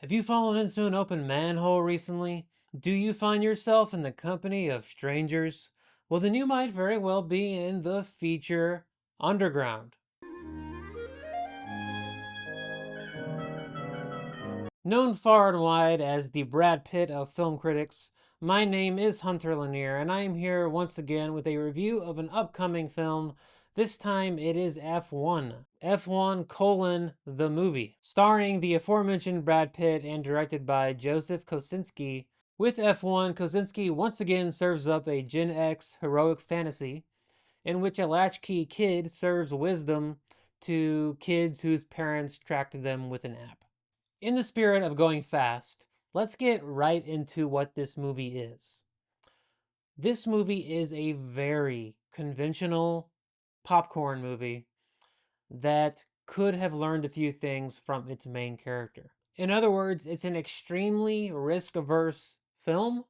Have you fallen into an open manhole recently? Do you find yourself in the company of strangers? Well, then you might very well be in the feature Underground. Known far and wide as the Brad Pitt of film critics, my name is Hunter Lanier, and I am here once again with a review of an upcoming film. This time it is F1. F1 colon the movie, starring the aforementioned Brad Pitt and directed by Joseph Kosinsski. With F1, Kosinski once again serves up a Gen X heroic fantasy in which a latchkey kid serves wisdom to kids whose parents tracked them with an app. In the spirit of going fast, let's get right into what this movie is. This movie is a very conventional popcorn movie that could have learned a few things from its main character. In other words, it's an extremely risk-averse film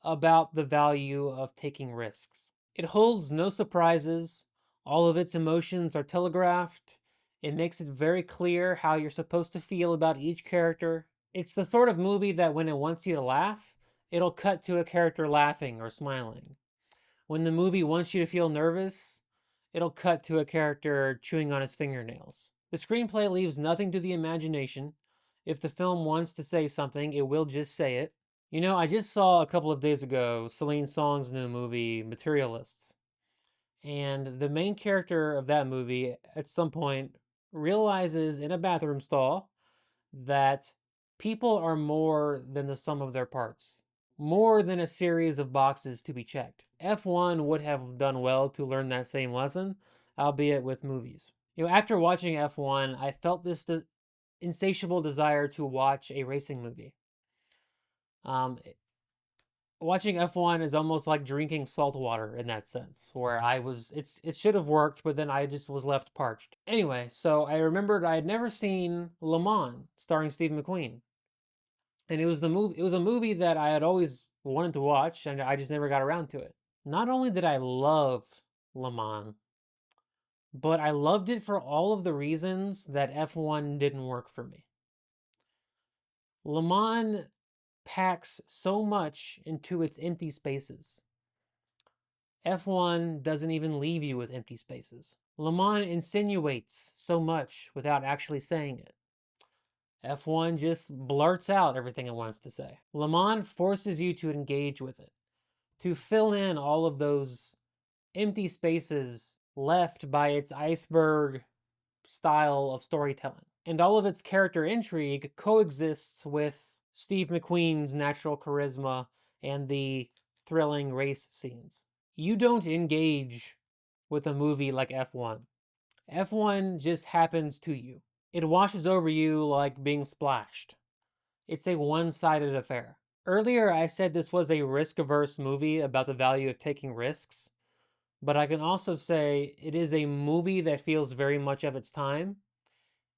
about the value of taking risks. It holds no surprises. All of its emotions are telegraphed. It makes it very clear how you're supposed to feel about each character. It's the sort of movie that when it wants you to laugh, it'll cut to a character laughing or smiling. When the movie wants you to feel nervous, it'll cut to a character chewing on his fingernails. The screenplay leaves nothing to the imagination. If the film wants to say something, it will just say it. You know, I just saw a couple of days ago Celine Song's new movie, Materialists. And the main character of that movie, at some point, realizes in a bathroom stall that people are more than the sum of their parts, more than a series of boxes to be checked. F1 would have done well to learn that same lesson, albeit with movies. You know, after watching F1, I felt this insatiable desire to watch a racing movie. Um, Watching F1 is almost like drinking salt water in that sense, where it should have worked, but then I just was left parched. Anyway, so I remembered I had never seen Le Mans starring Steve McQueen. And it was a movie that I had always wanted to watch, and I just never got around to it. Not only did I love Le Mans, but I loved it for all of the reasons that F1 didn't work for me. Le Mans packs so much into its empty spaces. F1 doesn't even leave you with empty spaces. Le Mans insinuates so much without actually saying it. F1 just blurts out everything it wants to say. Le Mans forces you to engage with it, to fill in all of those empty spaces left by its iceberg style of storytelling. And all of its character intrigue coexists with Steve McQueen's natural charisma and the thrilling race scenes. You don't engage with a movie like F1. F1 just happens to you. It washes over you like being splashed. It's a one-sided affair. Earlier, I said this was a risk-averse movie about the value of taking risks, but I can also say it is a movie that feels very much of its time,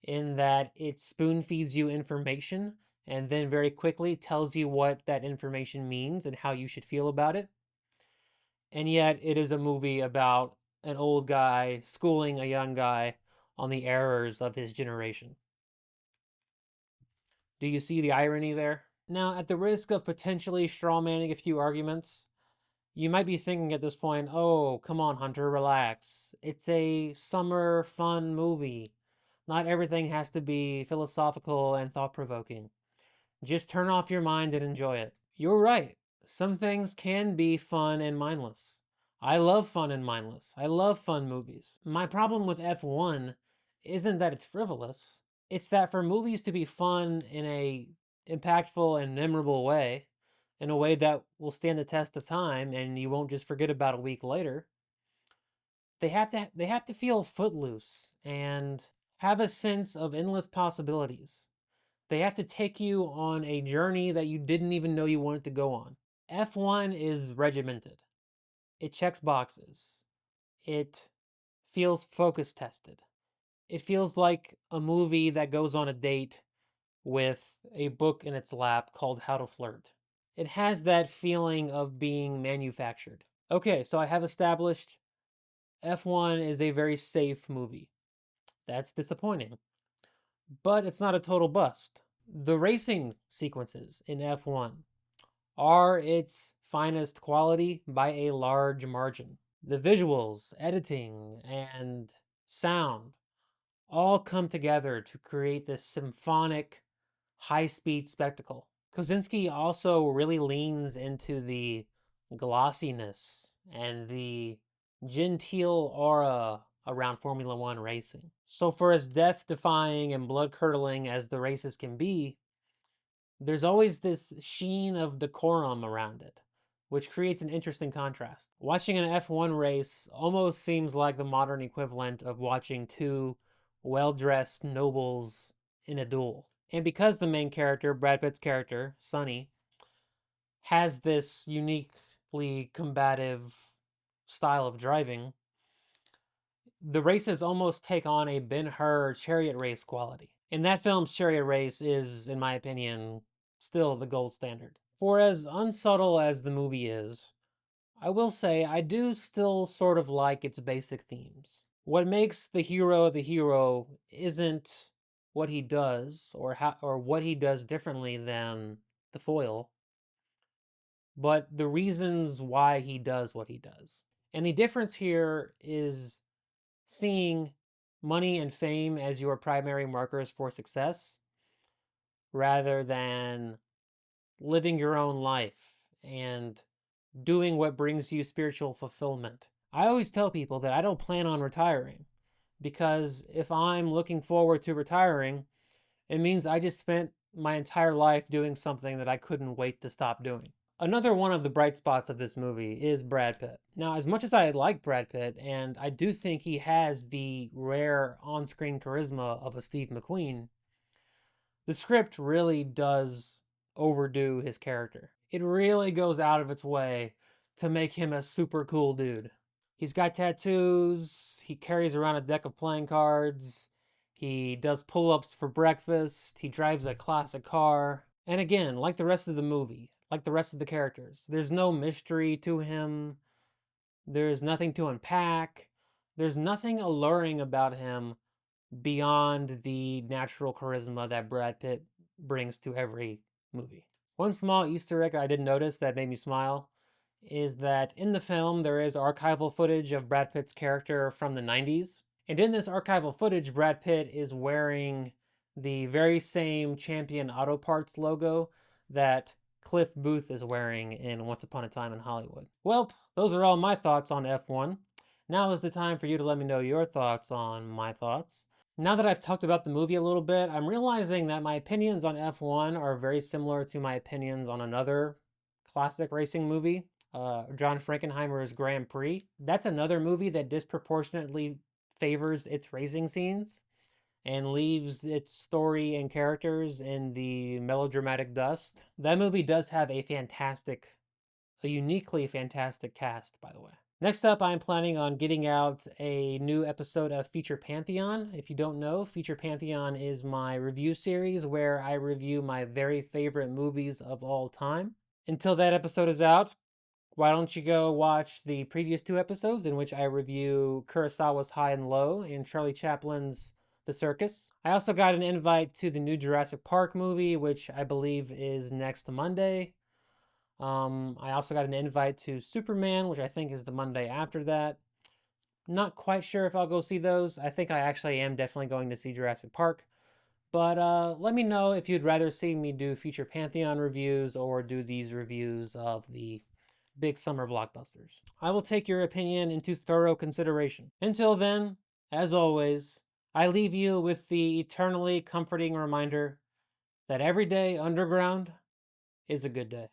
in that it spoon-feeds you information and then very quickly tells you what that information means and how you should feel about it. And yet, it is a movie about an old guy schooling a young guy on the errors of his generation. Do you see the irony there? Now, at the risk of potentially strawmanning a few arguments, you might be thinking at this point, oh, come on, Hunter, relax. It's a summer fun movie. Not everything has to be philosophical and thought-provoking. Just turn off your mind and enjoy it. You're right. Some things can be fun and mindless. I love fun and mindless. I love fun movies. My problem with F1 isn't that it's frivolous. It's that for movies to be fun in a impactful and memorable way, in a way that will stand the test of time and you won't just forget about a week later, they have to feel footloose and have a sense of endless possibilities. They have to take you on a journey that you didn't even know you wanted to go on. F1 is regimented. It checks boxes. It feels focus tested. It feels like a movie that goes on a date with a book in its lap called How to Flirt. It has that feeling of being manufactured. Okay, so I have established F1 is a very safe movie. That's disappointing. But it's not a total bust. The racing sequences in F1 are its finest quality by a large margin. The visuals, editing, and sound all come together to create this symphonic, high-speed spectacle. Kosinski also really leans into the glossiness and the genteel aura around Formula One racing. So for as death-defying and blood-curdling as the races can be, there's always this sheen of decorum around it, which creates an interesting contrast. Watching an F1 race almost seems like the modern equivalent of watching two well-dressed nobles in a duel. And because the main character, Brad Pitt's character, Sonny, has this uniquely combative style of driving, the races almost take on a Ben-Hur chariot race quality. And that film's chariot race is, in my opinion, still the gold standard. For as unsubtle as the movie is, I will say I do still sort of like its basic themes. What makes the hero isn't what he does or what he does differently than the foil, but the reasons why he does what he does. And the difference here is seeing money and fame as your primary markers for success rather than living your own life and doing what brings you spiritual fulfillment. I always tell people that I don't plan on retiring because if I'm looking forward to retiring, it means I just spent my entire life doing something that I couldn't wait to stop doing. Another one of the bright spots of this movie is Brad Pitt. Now, as much as I like Brad Pitt, and I do think he has the rare on-screen charisma of a Steve McQueen, the script really does overdo his character. It really goes out of its way to make him a super cool dude. He's got tattoos, he carries around a deck of playing cards, he does pull-ups for breakfast, he drives a classic car. And again, like the rest of the movie, like the rest of the characters, there's no mystery to him, there's nothing to unpack, there's nothing alluring about him beyond the natural charisma that Brad Pitt brings to every movie. One small Easter egg I did notice that made me smile is that in the film there is archival footage of Brad Pitt's character from the 90s. And in this archival footage, Brad Pitt is wearing the very same Champion Auto Parts logo that Cliff Booth is wearing in Once Upon a Time in Hollywood. Well, those are all my thoughts on F1. Now is the time for you to let me know your thoughts on my thoughts. Now that I've talked about the movie a little bit, I'm realizing that my opinions on F1 are very similar to my opinions on another classic racing movie, John Frankenheimer's Grand Prix. That's another movie that disproportionately favors its racing scenes and leaves its story and characters in the melodramatic dust. That movie does have a uniquely fantastic cast, by the way. Next up, I'm planning on getting out a new episode of Feature Pantheon. If you don't know, Feature Pantheon is my review series where I review my very favorite movies of all time. Until that episode is out, why don't you go watch the previous two episodes in which I review Kurosawa's High and Low and Charlie Chaplin's The Circus. I also got an invite to the new Jurassic Park movie, which I believe is next Monday. I also got an invite to Superman, which I think is the Monday after that. Not quite sure if I'll go see those. I think I actually am definitely going to see Jurassic Park. But let me know if you'd rather see me do Feature Pantheon reviews or do these reviews of the big summer blockbusters. I will take your opinion into thorough consideration. Until then, as always, I leave you with the eternally comforting reminder that every day underground is a good day.